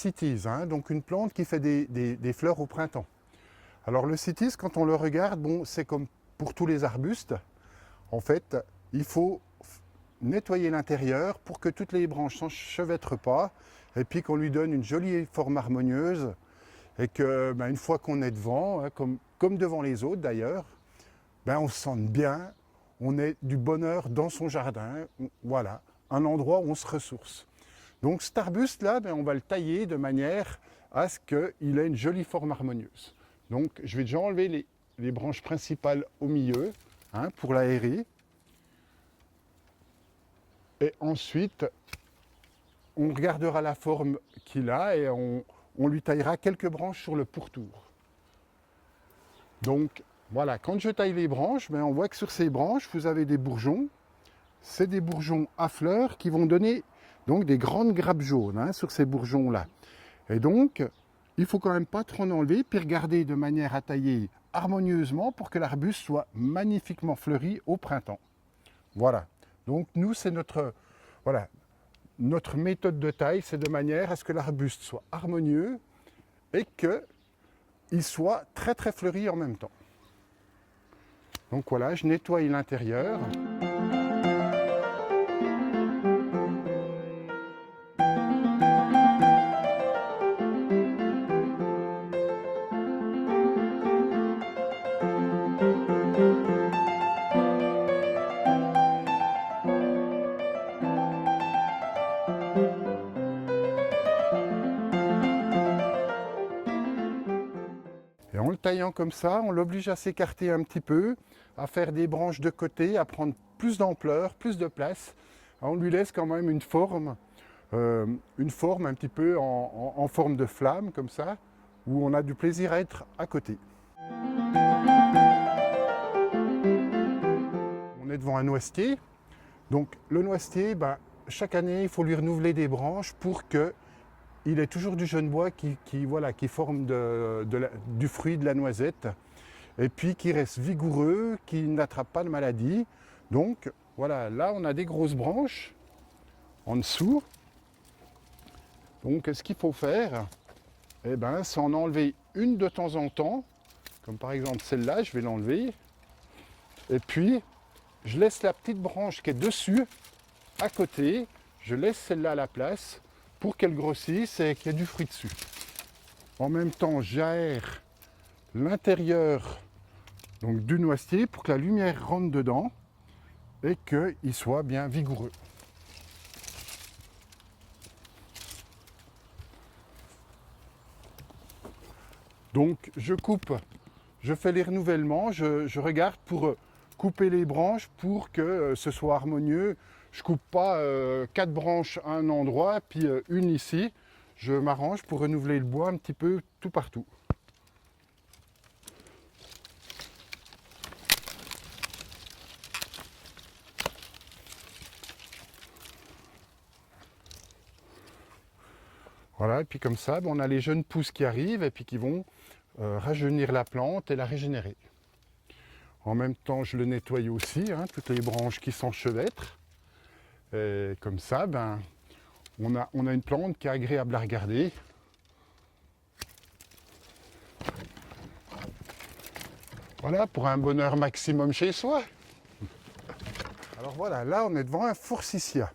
cytise, hein, donc une plante qui fait des fleurs au printemps. Alors le cytise, quand on le regarde, bon, c'est comme pour tous les arbustes. En fait, il faut nettoyer l'intérieur pour que toutes les branches ne s'enchevêtrent pas et puis qu'on lui donne une jolie forme harmonieuse et que ben, une fois qu'on est devant, hein, comme devant les autres d'ailleurs, ben, on se sente bien, on ait du bonheur dans son jardin, voilà, un endroit où on se ressource. Donc cet arbuste là, ben, on va le tailler de manière à ce qu'il ait une jolie forme harmonieuse. Donc je vais déjà enlever les branches principales au milieu, hein, pour l'aérer. Et ensuite, on regardera la forme qu'il a et on lui taillera quelques branches sur le pourtour. Donc voilà, quand je taille les branches, ben, on voit que sur ces branches, vous avez des bourgeons. C'est des bourgeons à fleurs qui vont donner donc des grandes grappes jaunes, hein, sur ces bourgeons-là. Et donc, il ne faut quand même pas trop en enlever, puis regarder de manière à tailler harmonieusement pour que l'arbuste soit magnifiquement fleuri au printemps. Voilà. Donc nous, c'est notre méthode de taille, c'est de manière à ce que l'arbuste soit harmonieux et qu'il soit très très fleuri en même temps. Donc voilà, je nettoie l'intérieur. Et en le taillant comme ça, on l'oblige à s'écarter un petit peu, à faire des branches de côté, à prendre plus d'ampleur, plus de place. On lui laisse quand même une forme un petit peu en forme de flamme, comme ça, où on a du plaisir à être à côté. On est devant un noisetier. Donc le noisetier, ben, chaque année, il faut lui renouveler des branches pour que il est toujours du jeune bois qui forme du fruit de la noisette et puis qui reste vigoureux, qui n'attrape pas de maladie. Donc voilà, là on a des grosses branches en dessous. Donc ce qu'il faut faire, eh ben, c'est en enlever une de temps en temps, comme par exemple celle-là, je vais l'enlever. Et puis je laisse la petite branche qui est dessus à côté, je laisse celle-là à la place pour qu'elle grossisse et qu'il y ait du fruit dessus. En même temps, j'aère l'intérieur du noisetier pour que la lumière rentre dedans et qu'il soit bien vigoureux. Donc je coupe, je fais les renouvellements, je regarde pour couper les branches pour que ce soit harmonieux. Je ne coupe pas 4 branches à un endroit, puis une ici. Je m'arrange pour renouveler le bois un petit peu tout partout. Voilà, et puis comme ça, on a les jeunes pousses qui arrivent et puis qui vont rajeunir la plante et la régénérer. En même temps, je le nettoie aussi, hein, toutes les branches qui s'enchevêtrent. Et comme ça, ben, on a une plante qui est agréable à regarder. Voilà, pour un bonheur maximum chez soi. Alors voilà, là on est devant un forsythia.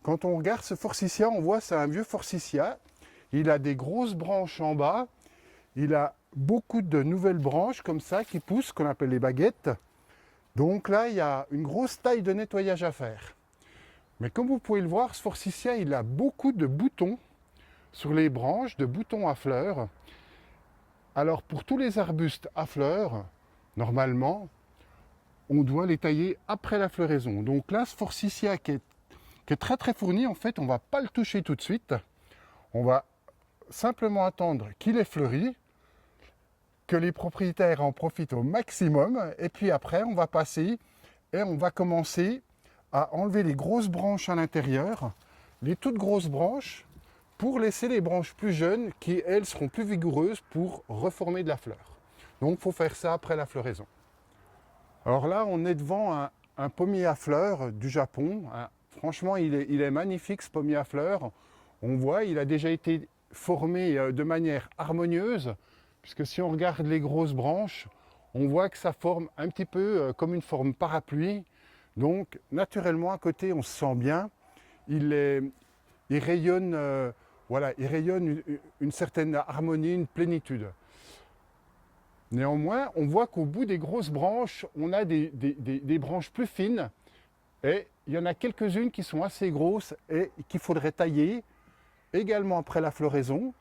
Quand on regarde ce forsythia, on voit c'est un vieux forsythia. Il a des grosses branches en bas. Il a beaucoup de nouvelles branches comme ça qui poussent, qu'on appelle les baguettes. Donc là, il y a une grosse taille de nettoyage à faire. Mais comme vous pouvez le voir, ce forsythia, il a beaucoup de boutons sur les branches, de boutons à fleurs. Alors pour tous les arbustes à fleurs, normalement, on doit les tailler après la floraison. Donc là, ce forsythia qui est très très fourni, en fait, on ne va pas le toucher tout de suite. On va simplement attendre qu'il ait fleuri, que les propriétaires en profitent au maximum, et puis après, on va passer et on va commencer à enlever les grosses branches à l'intérieur, les toutes grosses branches, pour laisser les branches plus jeunes qui, elles, seront plus vigoureuses pour reformer de la fleur. Donc, il faut faire ça après la floraison. Alors là, on est devant un pommier à fleurs du Japon. Franchement, il est magnifique, ce pommier à fleurs. On voit, il a déjà été formé de manière harmonieuse, puisque si on regarde les grosses branches, on voit que ça forme un petit peu comme une forme parapluie. Donc naturellement à côté on se sent bien, il rayonne, voilà, il rayonne une certaine harmonie, une plénitude. Néanmoins, on voit qu'au bout des grosses branches, on a des branches plus fines, et il y en a quelques-unes qui sont assez grosses et qu'il faudrait tailler également après la floraison,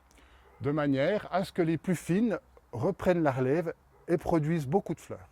de manière à ce que les plus fines reprennent la relève et produisent beaucoup de fleurs.